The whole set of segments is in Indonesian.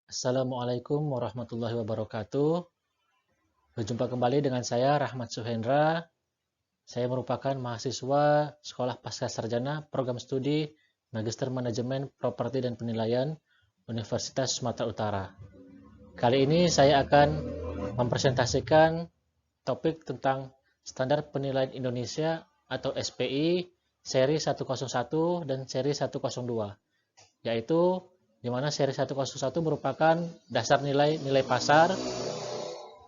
Assalamualaikum warahmatullahi wabarakatuh. Berjumpa kembali dengan saya Rahmat Suhendra. Saya merupakan mahasiswa Sekolah Pascasarjana Program Studi Magister Manajemen Properti dan Penilaian Universitas Sumatera Utara. Kali ini saya akan mempresentasikan topik tentang Standar Penilaian Indonesia atau SPI seri 101 dan seri 102, yaitu di mana seri 101 merupakan dasar nilai pasar,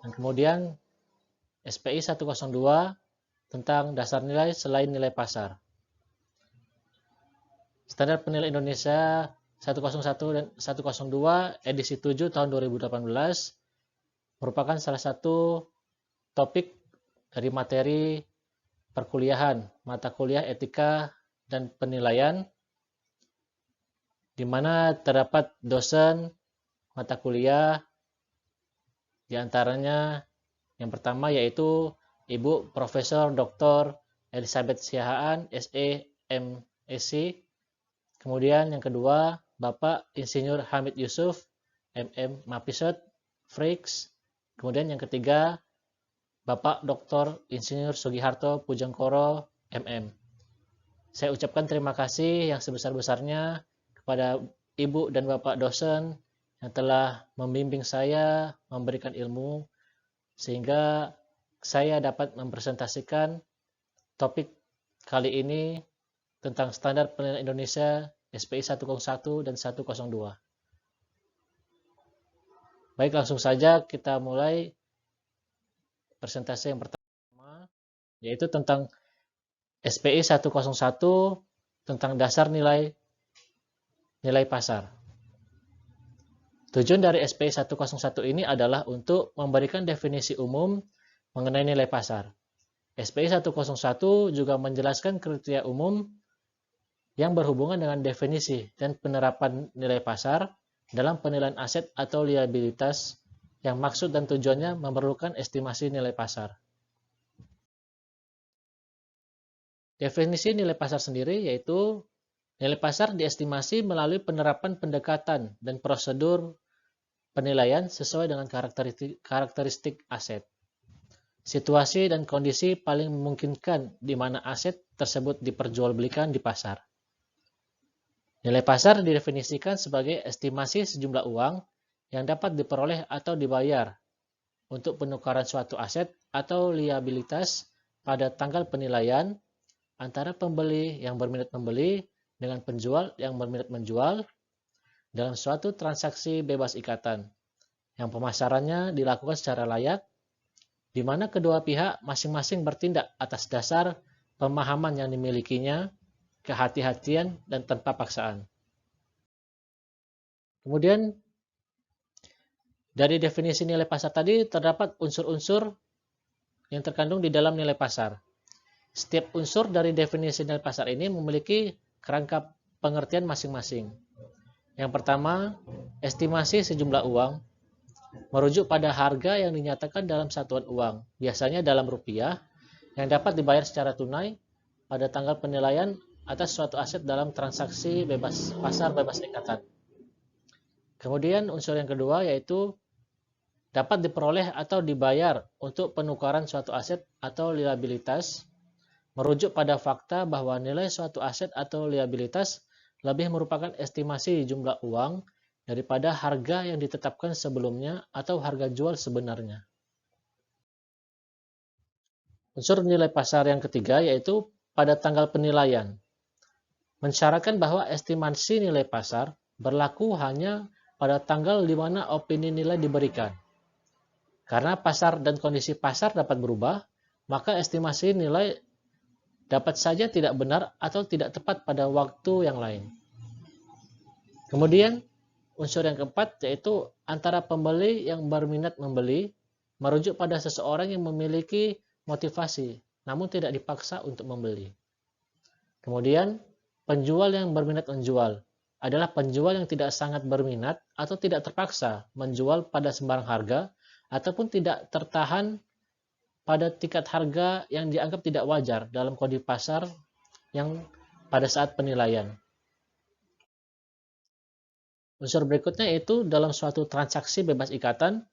dan kemudian SPI 102 tentang dasar nilai selain nilai pasar. Standar Penilaian Indonesia 101 dan 102 edisi 7 tahun 2018 merupakan salah satu topik dari materi perkuliahan mata kuliah etika dan penilaian, di mana terdapat dosen mata kuliah, di antaranya yang pertama yaitu Ibu Profesor Dr. Elizabeth Siahaan, SE, MSc. Kemudian yang kedua, Bapak Insinyur Hamid Yusuf, MM Mapisot, Frix. Kemudian yang ketiga, Bapak Dr. Insinyur Sugiharto Pujangkoro, MM. Saya ucapkan terima kasih yang sebesar-besarnya kepada Ibu dan Bapak dosen yang telah membimbing saya, memberikan ilmu, sehingga saya dapat mempresentasikan topik kali ini tentang Standar Penilaian Indonesia SPI 101 dan 102. Baik, langsung saja kita mulai presentasi yang pertama, yaitu tentang SPI 101 tentang dasar nilai pasar. Tujuan dari SPI 101 ini adalah untuk memberikan definisi umum mengenai nilai pasar. SPI 101 juga menjelaskan kriteria umum yang berhubungan dengan definisi dan penerapan nilai pasar dalam penilaian aset atau liabilitas yang maksud dan tujuannya memerlukan estimasi nilai pasar. Definisi nilai pasar sendiri yaitu nilai pasar diestimasi melalui penerapan pendekatan dan prosedur penilaian sesuai dengan karakteristik aset, situasi dan kondisi paling memungkinkan di mana aset tersebut diperjualbelikan di pasar. Nilai pasar didefinisikan sebagai estimasi sejumlah uang yang dapat diperoleh atau dibayar untuk penukaran suatu aset atau liabilitas pada tanggal penilaian antara pembeli yang berminat membeli dengan penjual yang berminat menjual dalam suatu transaksi bebas ikatan, yang pemasarannya dilakukan secara layak, di mana kedua pihak masing-masing bertindak atas dasar pemahaman yang dimilikinya, kehati-hatian, dan tanpa paksaan. Kemudian, dari definisi nilai pasar tadi terdapat unsur-unsur yang terkandung di dalam nilai pasar. Setiap unsur dari definisi nilai pasar ini memiliki kerangka pengertian masing-masing. Yang pertama, estimasi sejumlah uang merujuk pada harga yang dinyatakan dalam satuan uang, biasanya dalam rupiah, yang dapat dibayar secara tunai pada tanggal penilaian atas suatu aset dalam transaksi pasar bebas ikatan. Kemudian unsur yang kedua yaitu dapat diperoleh atau dibayar untuk penukaran suatu aset atau liabilitas, merujuk pada fakta bahwa nilai suatu aset atau liabilitas lebih merupakan estimasi jumlah uang daripada harga yang ditetapkan sebelumnya atau harga jual sebenarnya. Unsur nilai pasar yang ketiga yaitu pada tanggal penilaian, mensyaratkan bahwa estimasi nilai pasar berlaku hanya pada tanggal di mana opini nilai diberikan. Karena pasar dan kondisi pasar dapat berubah, maka estimasi nilai dapat saja tidak benar atau tidak tepat pada waktu yang lain. Kemudian, unsur yang keempat yaitu antara pembeli yang berminat membeli, merujuk pada seseorang yang memiliki motivasi, namun tidak dipaksa untuk membeli. Kemudian, penjual yang berminat menjual adalah penjual yang tidak sangat berminat atau tidak terpaksa menjual pada sembarang harga ataupun tidak tertahan pada tingkat harga yang dianggap tidak wajar dalam kondisi pasar yang pada saat penilaian. Unsur berikutnya yaitu dalam suatu transaksi bebas ikatan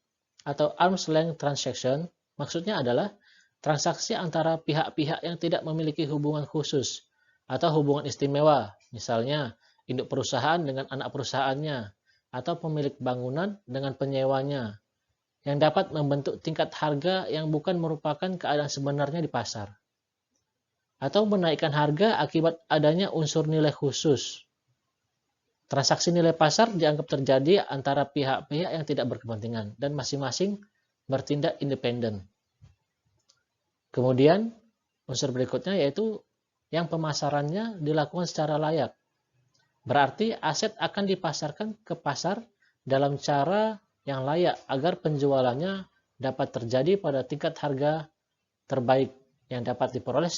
atau arm's length transaction, maksudnya adalah transaksi antara pihak-pihak yang tidak memiliki hubungan khusus atau hubungan istimewa, misalnya induk perusahaan dengan anak perusahaannya, atau pemilik bangunan dengan penyewanya, yang dapat membentuk tingkat harga yang bukan merupakan keadaan sebenarnya di pasar, atau menaikkan harga akibat adanya unsur nilai khusus. Transaksi nilai pasar dianggap terjadi antara pihak-pihak yang tidak berkepentingan dan masing-masing bertindak independen. Kemudian, unsur berikutnya yaitu yang pemasarannya dilakukan secara layak. Berarti aset akan dipasarkan ke pasar dalam cara yang layak agar penjualannya dapat terjadi pada tingkat harga terbaik yang dapat diperoleh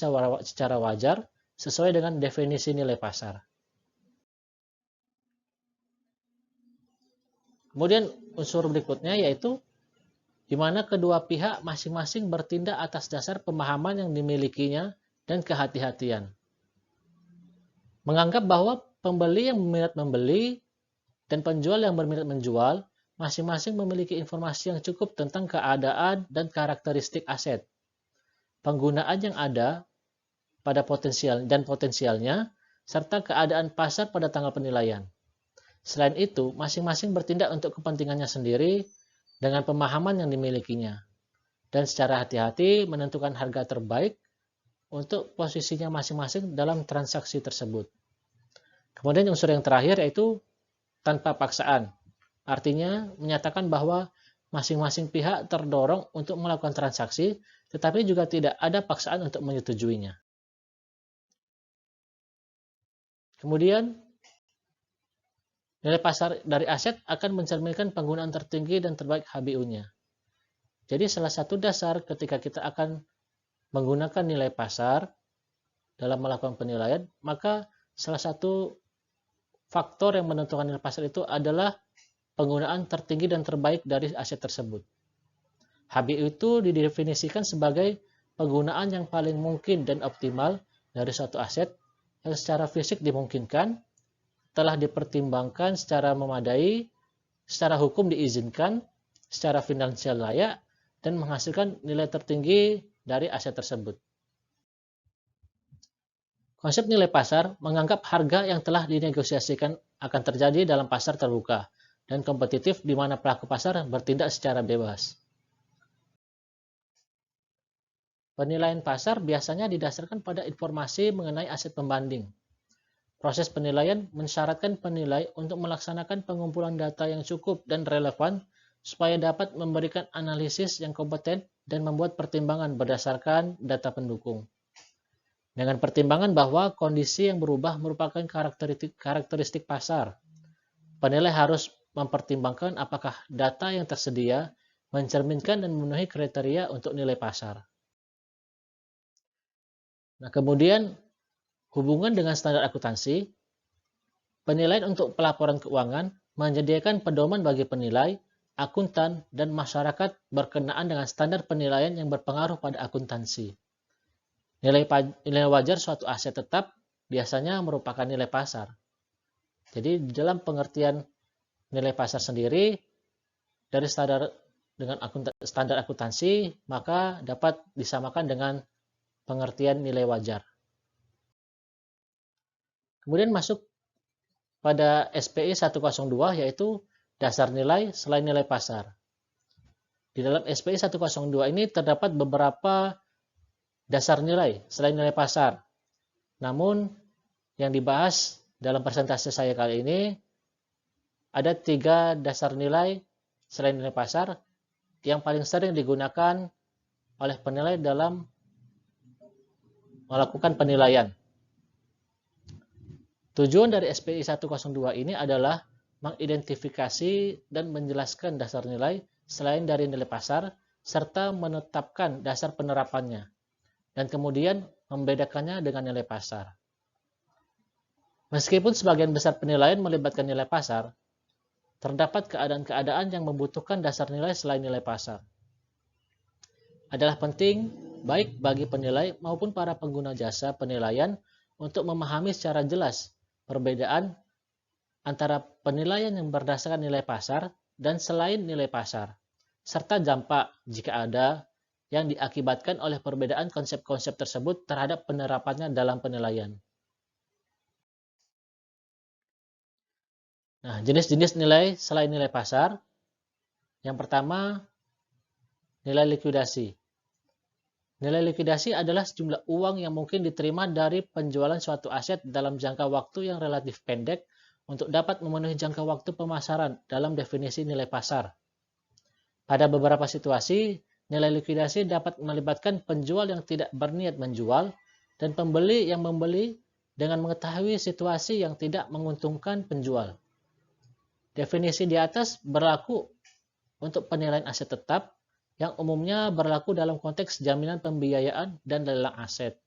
secara wajar sesuai dengan definisi nilai pasar. Kemudian unsur berikutnya yaitu di mana kedua pihak masing-masing bertindak atas dasar pemahaman yang dimilikinya dan kehati-hatian. Menganggap bahwa pembeli yang berminat membeli dan penjual yang berminat menjual masing-masing memiliki informasi yang cukup tentang keadaan dan karakteristik aset, penggunaan yang ada pada potensialnya, serta keadaan pasar pada tanggal penilaian. Selain itu, masing-masing bertindak untuk kepentingannya sendiri dengan pemahaman yang dimilikinya, dan secara hati-hati menentukan harga terbaik untuk posisinya masing-masing dalam transaksi tersebut. Kemudian unsur yang terakhir yaitu tanpa paksaan. Artinya menyatakan bahwa masing-masing pihak terdorong untuk melakukan transaksi, tetapi juga tidak ada paksaan untuk menyetujuinya. Kemudian, nilai pasar dari aset akan mencerminkan penggunaan tertinggi dan terbaik HBU-nya. Jadi salah satu dasar ketika kita akan menggunakan nilai pasar dalam melakukan penilaian, maka salah satu faktor yang menentukan nilai pasar itu adalah penggunaan tertinggi dan terbaik dari aset tersebut. HBU itu didefinisikan sebagai penggunaan yang paling mungkin dan optimal dari suatu aset yang secara fisik dimungkinkan, telah dipertimbangkan secara memadai, secara hukum diizinkan, secara finansial layak, dan menghasilkan nilai tertinggi dari aset tersebut. Konsep nilai pasar menganggap harga yang telah dinegosiasikan akan terjadi dalam pasar terbuka dan kompetitif di mana pelaku pasar bertindak secara bebas. Penilaian pasar biasanya didasarkan pada informasi mengenai aset pembanding. Proses penilaian mensyaratkan penilai untuk melaksanakan pengumpulan data yang cukup dan relevan supaya dapat memberikan analisis yang kompeten dan membuat pertimbangan berdasarkan data pendukung. Dengan pertimbangan bahwa kondisi yang berubah merupakan karakteristik pasar, penilai harus mempertimbangkan apakah data yang tersedia mencerminkan dan memenuhi kriteria untuk nilai pasar. Nah, kemudian hubungan dengan standar akuntansi, penilaian untuk pelaporan keuangan menyediakan pedoman bagi penilai, akuntan, dan masyarakat berkenaan dengan standar penilaian yang berpengaruh pada akuntansi. Nilai wajar suatu aset tetap biasanya merupakan nilai pasar. Jadi dalam pengertian nilai pasar sendiri, dari standar akuntansi, maka dapat disamakan dengan pengertian nilai wajar. Kemudian masuk pada SPI 102 yaitu dasar nilai selain nilai pasar. Di dalam SPI 102 ini terdapat beberapa dasar nilai selain nilai pasar. Namun yang dibahas dalam presentasi saya kali ini ada 3 dasar nilai selain nilai pasar yang paling sering digunakan oleh penilai dalam melakukan penilaian. Tujuan dari SPI 102 ini adalah mengidentifikasi dan menjelaskan dasar nilai selain dari nilai pasar, serta menetapkan dasar penerapannya, dan kemudian membedakannya dengan nilai pasar. Meskipun sebagian besar penilaian melibatkan nilai pasar, terdapat keadaan-keadaan yang membutuhkan dasar nilai selain nilai pasar. Adalah penting baik bagi penilai maupun para pengguna jasa penilaian untuk memahami secara jelas perbedaan antara penilaian yang berdasarkan nilai pasar dan selain nilai pasar, serta dampak jika ada yang diakibatkan oleh perbedaan konsep-konsep tersebut terhadap penerapannya dalam penilaian. Nah, jenis-jenis nilai selain nilai pasar. Yang pertama, nilai likuidasi. Nilai likuidasi adalah sejumlah uang yang mungkin diterima dari penjualan suatu aset dalam jangka waktu yang relatif pendek untuk dapat memenuhi jangka waktu pemasaran dalam definisi nilai pasar. Pada beberapa situasi, nilai likuidasi dapat melibatkan penjual yang tidak berniat menjual dan pembeli yang membeli dengan mengetahui situasi yang tidak menguntungkan penjual. Definisi di atas berlaku untuk penilaian aset tetap yang umumnya berlaku dalam konteks jaminan pembiayaan dan lelang aset.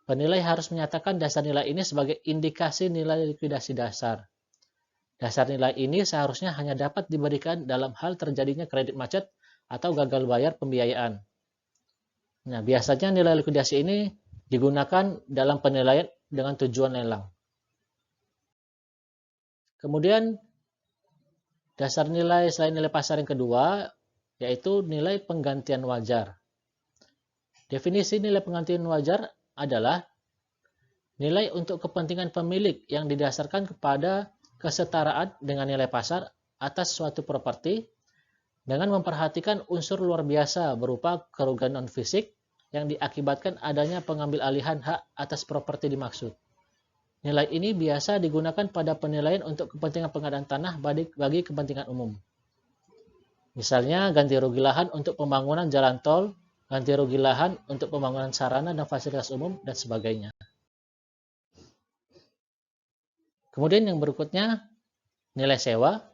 Penilai harus menyatakan dasar nilai ini sebagai indikasi nilai likuidasi dasar. Dasar nilai ini seharusnya hanya dapat diberikan dalam hal terjadinya kredit macet atau gagal bayar pembiayaan. Nah, biasanya nilai likuidasi ini digunakan dalam penilaian dengan tujuan lelang. Kemudian, dasar nilai selain nilai pasar yang kedua, yaitu nilai penggantian wajar. Definisi nilai penggantian wajar adalah nilai untuk kepentingan pemilik yang didasarkan kepada kesetaraan dengan nilai pasar atas suatu properti dengan memperhatikan unsur luar biasa berupa kerugian non-fisik yang diakibatkan adanya pengambil alihan hak atas properti dimaksud. Nilai ini biasa digunakan pada penilaian untuk kepentingan pengadaan tanah bagi kepentingan umum. Misalnya, ganti rugi lahan untuk pembangunan jalan tol, ganti rugi lahan untuk pembangunan sarana dan fasilitas umum, dan sebagainya. Kemudian yang berikutnya, nilai sewa.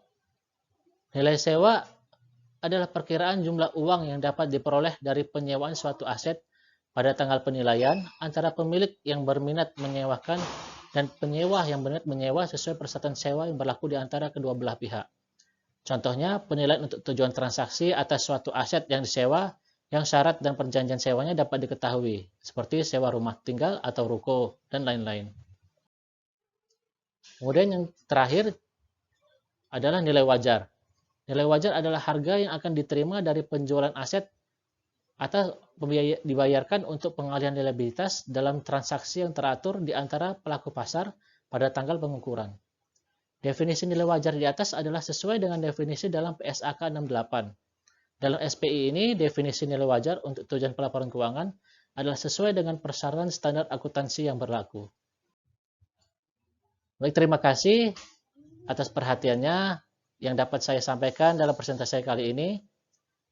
Nilai sewa adalah perkiraan jumlah uang yang dapat diperoleh dari penyewaan suatu aset pada tanggal penilaian antara pemilik yang berminat menyewakan dan penyewa yang berminat menyewa sesuai persatuan sewa yang berlaku di antara kedua belah pihak. Contohnya, penilaian untuk tujuan transaksi atas suatu aset yang disewa yang syarat dan perjanjian sewanya dapat diketahui, seperti sewa rumah tinggal atau ruko, dan lain-lain. Kemudian yang terakhir adalah nilai wajar. Nilai wajar adalah harga yang akan diterima dari penjualan aset atau dibayarkan untuk pengalihan liabilitas dalam transaksi yang teratur di antara pelaku pasar pada tanggal pengukuran. Definisi nilai wajar di atas adalah sesuai dengan definisi dalam PSAK 68. Dalam SPI ini, definisi nilai wajar untuk tujuan pelaporan keuangan adalah sesuai dengan persyaratan standar akuntansi yang berlaku. Baik, terima kasih atas perhatiannya yang dapat saya sampaikan dalam presentasi kali ini.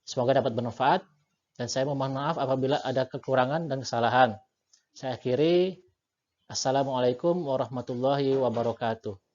Semoga dapat bermanfaat. Dan saya mohon maaf apabila ada kekurangan dan kesalahan. Saya akhiri. Assalamualaikum warahmatullahi wabarakatuh.